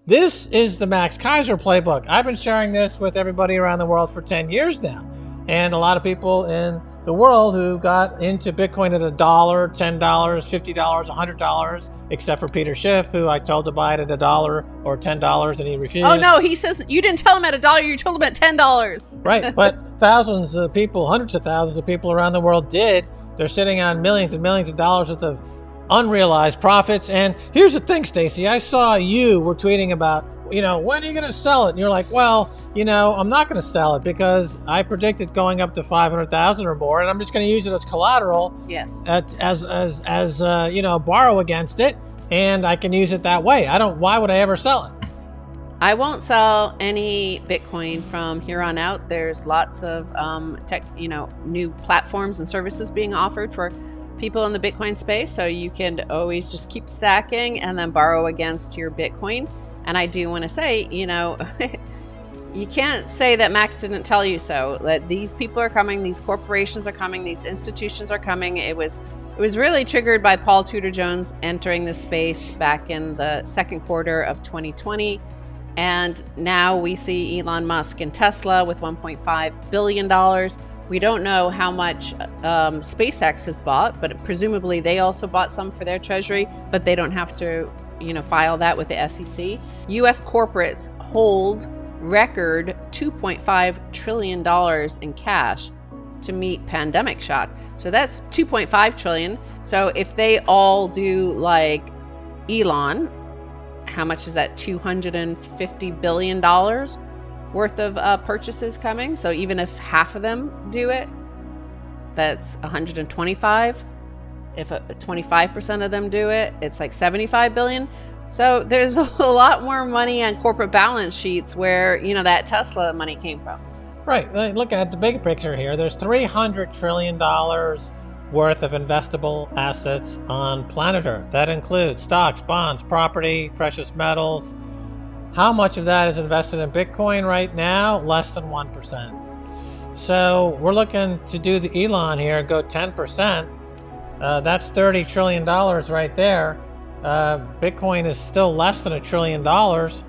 This is the Max Keiser playbook. I've been sharing this with everybody around the world for 10 years now. And a lot of people in the world who got into Bitcoin at $1, $10, $50, $100, except for Peter Schiff, who I told to buy it at $1 or $10 and he refused. Oh no, he says you didn't tell him at $1, you told him at $10. Right, but thousands of people, hundreds of thousands of people around the world did. They're sitting on millions and millions of dollars worth of unrealized profits. And here's the thing, Stacy, I saw you were tweeting about, when are you going to sell it? And you're like, well, I'm not going to sell it because I predicted going up to 500,000 or more, and I'm just going to use it as collateral. Yes. As borrow against it, and I can use it that way. Why would I ever sell it? I won't sell any Bitcoin from here on out. There's lots of new platforms and services being offered for people in the Bitcoin space. So you can always just keep stacking and then borrow against your Bitcoin. And I do want to say, you can't say that Max didn't tell you so. That these people are coming, these corporations are coming, these institutions are coming. It was really triggered by Paul Tudor Jones entering the space back in the second quarter of 2020. And now we see Elon Musk and Tesla with $1.5 billion. We don't know how much SpaceX has bought, but presumably they also bought some for their treasury, but they don't have to, file that with the SEC. U.S. corporates hold record $2.5 trillion in cash to meet pandemic shock. So that's $2.5 trillion. So if they all do like Elon, how much is that? $250 billion worth of purchases coming. So even if half of them do it, that's 125. If 25% of them do it, it's like 75 billion. So there's a lot more money on corporate balance sheets where, that Tesla money came from. Right. Look at the big picture here. There's $300 trillion worth of investable assets on planet Earth. That includes stocks, bonds, property, precious metals. How much of that is invested in Bitcoin right now? Less than 1%. So we're looking to do the Elon here, go 10%. That's $30 trillion right there. Bitcoin is still less than $1 trillion.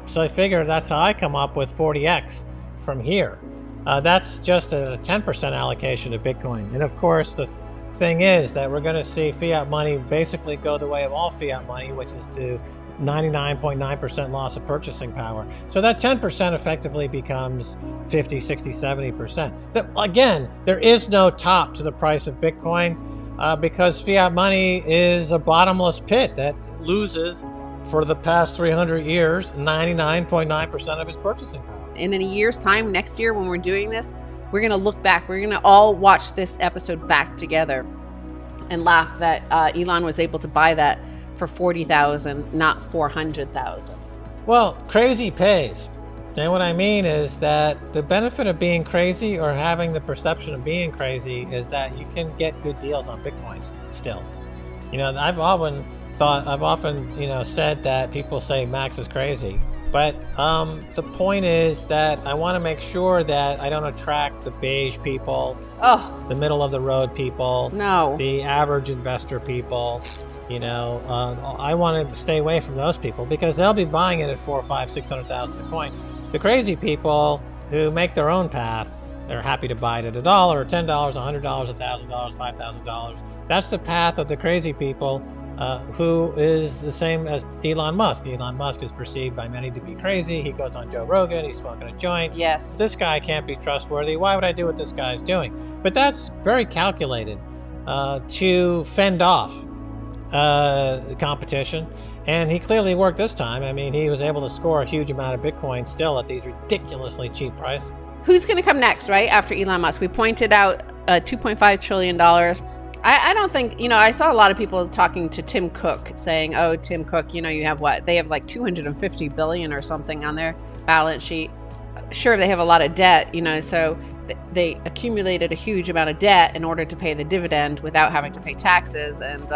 So I figure that's how I come up with 40x from here. That's just a 10% allocation to Bitcoin. And of course, the thing is that we're going to see fiat money basically go the way of all fiat money, which is to 99.9% loss of purchasing power. So that 10% effectively becomes 50, 60, 70%. Again, there is no top to the price of Bitcoin because fiat money is a bottomless pit that loses for the past 300 years 99.9% of its purchasing power. And in a year's time, next year when we're doing this, we're going to look back. We're going to all watch this episode back together and laugh that Elon was able to buy that for 40,000, not 400,000. Well, crazy pays. And what I mean is that the benefit of being crazy or having the perception of being crazy is that you can get good deals on Bitcoin still. I've often said that people say Max is crazy. But the point is that I want to make sure that I don't attract the beige people, the middle of the road people, the average investor people. I want to stay away from those people because they'll be buying it at 400, 500, 600,000 a coin. The crazy people who make their own path, they're happy to buy it at $1 or $10, $100, $1,000, $5,000. That's the path of the crazy people. Who is the same as Elon Musk. Elon Musk is perceived by many to be crazy. He goes on Joe Rogan, he's smoking a joint. Yes. This guy can't be trustworthy. Why would I do what this guy's doing? But that's very calculated to fend off competition. And he clearly worked this time. I mean, he was able to score a huge amount of Bitcoin still at these ridiculously cheap prices. Who's going to come next, right, after Elon Musk? We pointed out $2.5 trillion. I don't think, I saw a lot of people talking to Tim Cook saying, oh, Tim Cook, you have what? They have like 250 billion or something on their balance sheet. Sure, they have a lot of debt, so they accumulated a huge amount of debt in order to pay the dividend without having to pay taxes and,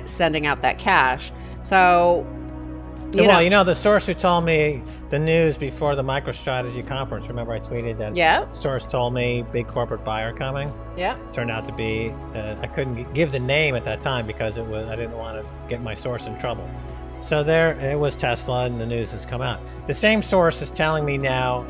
sending out that cash. So, the source who told me the news before the MicroStrategy conference, remember I tweeted that source told me big corporate buyer coming. Yeah. Turned out to be, I couldn't give the name at that time because I didn't want to get my source in trouble. So there, it was Tesla, and the news has come out. The same source is telling me now,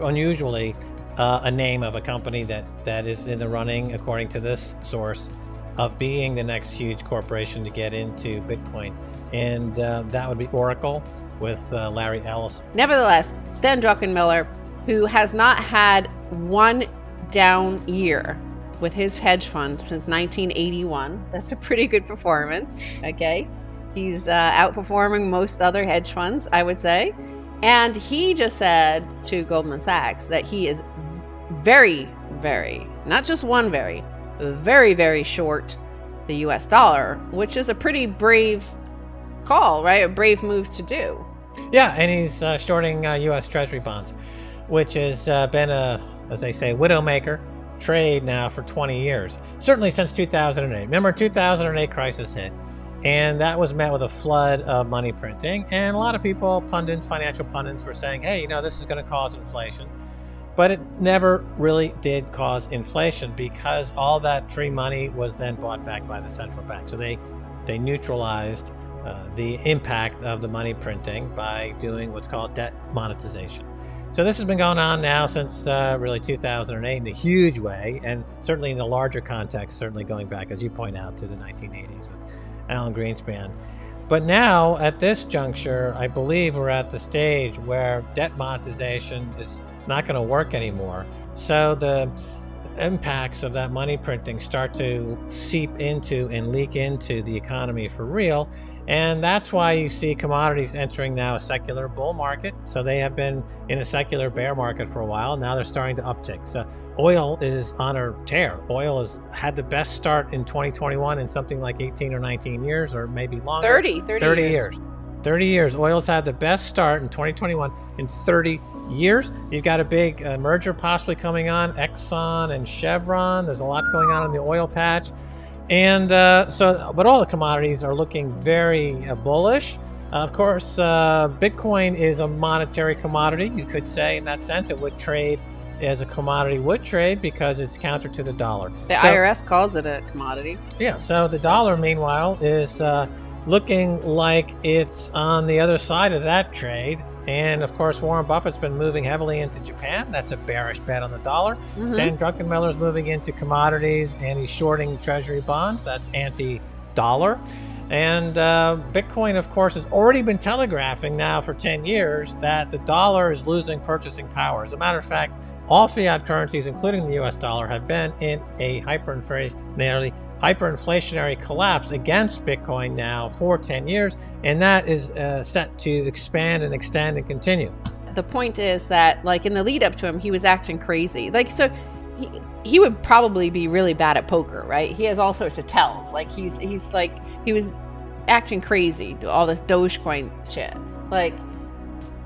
unusually, a name of a company that is in the running, according to this source, of being the next huge corporation to get into Bitcoin. And that would be Oracle with Larry Ellison. Nevertheless, Stan Druckenmiller, who has not had one down year with his hedge fund since 1981, that's a pretty good performance, okay? He's outperforming most other hedge funds, I would say. And he just said to Goldman Sachs that he is very, very, not just one very, very short the US dollar, which is a pretty brave call, right? A brave move to do. Yeah, and he's shorting US Treasury bonds, which has been a, as they say, widowmaker trade now for 20 years. Certainly since 2008. Remember, 2008 crisis hit, and that was met with a flood of money printing. And a lot of people, pundits, financial pundits, were saying, hey, this is going to cause inflation. But it never really did cause inflation because all that free money was then bought back by the central bank. So they neutralized the impact of the money printing by doing what's called debt monetization. So this has been going on now since really 2008 in a huge way, and certainly in a larger context, certainly going back, as you point out, to the 1980s with Alan Greenspan. But now, at this juncture, I believe we're at the stage where debt monetization is not going to work anymore. So the impacts of that money printing start to seep into and leak into the economy for real. And that's why you see commodities entering now a secular bull market. So they have been in a secular bear market for a while. Now they're starting to uptick. So oil is on a tear. Oil has had the best start in 2021 in something like 18 or 19 years, or maybe longer. 30 years. 30 years. Oil's had the best start in 2021 in 30 years. You've got a big merger possibly coming on, Exxon and Chevron. There's a lot going on in the oil patch. And but all the commodities are looking very bullish. Of course, Bitcoin is a monetary commodity, you could say. In that sense, it would trade as a commodity would trade because it's counter to the dollar. The IRS calls it a commodity. Yeah, so the dollar, meanwhile, is looking like it's on the other side of that trade. And of course, Warren Buffett's been moving heavily into Japan. That's a bearish bet on the dollar. Stan Druckenmiller's moving into commodities, and he's shorting treasury bonds. That's anti-dollar. And Bitcoin, of course, has already been telegraphing now for 10 years that the dollar is losing purchasing power. As a matter of fact, all fiat currencies, including the US dollar, have been in a hyperinflationary collapse against Bitcoin now for 10 years, and that is set to expand and extend and continue. The point is that, like, in the lead up to him, he was acting crazy. Like, so he would probably be really bad at poker, right? He has all sorts of tells. Like, he was acting crazy, all this Dogecoin shit. Like,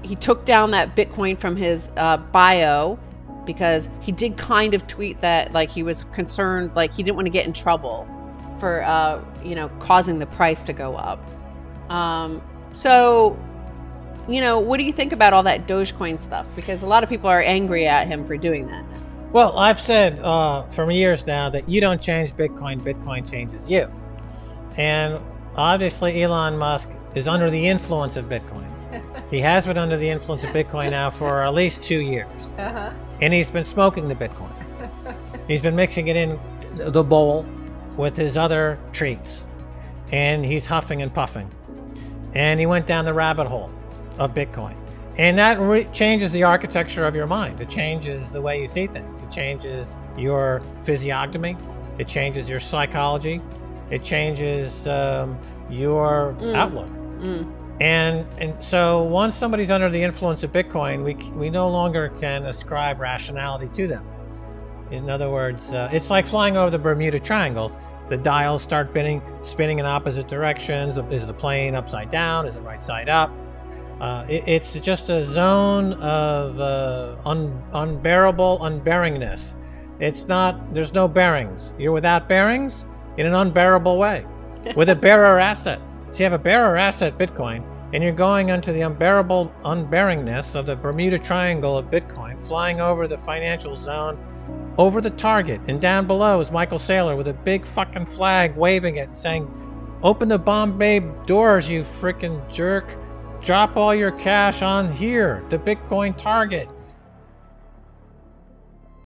he took down that Bitcoin from his bio because he did kind of tweet that, like, he was concerned, like, he didn't want to get in trouble for causing the price to go up. So, what do you think about all that Dogecoin stuff? Because a lot of people are angry at him for doing that. Well, I've said for years now that you don't change Bitcoin, Bitcoin changes you. And obviously Elon Musk is under the influence of Bitcoin. He has been under the influence of Bitcoin now for at least 2 years. And he's been smoking the Bitcoin. He's been mixing it in the bowl with his other treats. And he's huffing and puffing. And he went down the rabbit hole of Bitcoin. And that changes the architecture of your mind. It changes the way you see things. It changes your physiognomy. It changes your psychology. It changes your outlook. And so once somebody's under the influence of Bitcoin, we no longer can ascribe rationality to them. In other words, it's like flying over the Bermuda Triangle. The dials start spinning in opposite directions. Is the plane upside down? Is it right side up? It's just a zone of unbearable unbearingness. There's no bearings. You're without bearings in an unbearable way with a bearer asset. So you have a bearer asset, Bitcoin, and you're going into the unbearable unbearingness of the Bermuda Triangle of Bitcoin, flying over the financial zone, over the target, and down below is Michael Saylor with a big fucking flag waving it, saying, Open the Bombay doors, you freaking jerk. Drop all your cash on here, the Bitcoin target.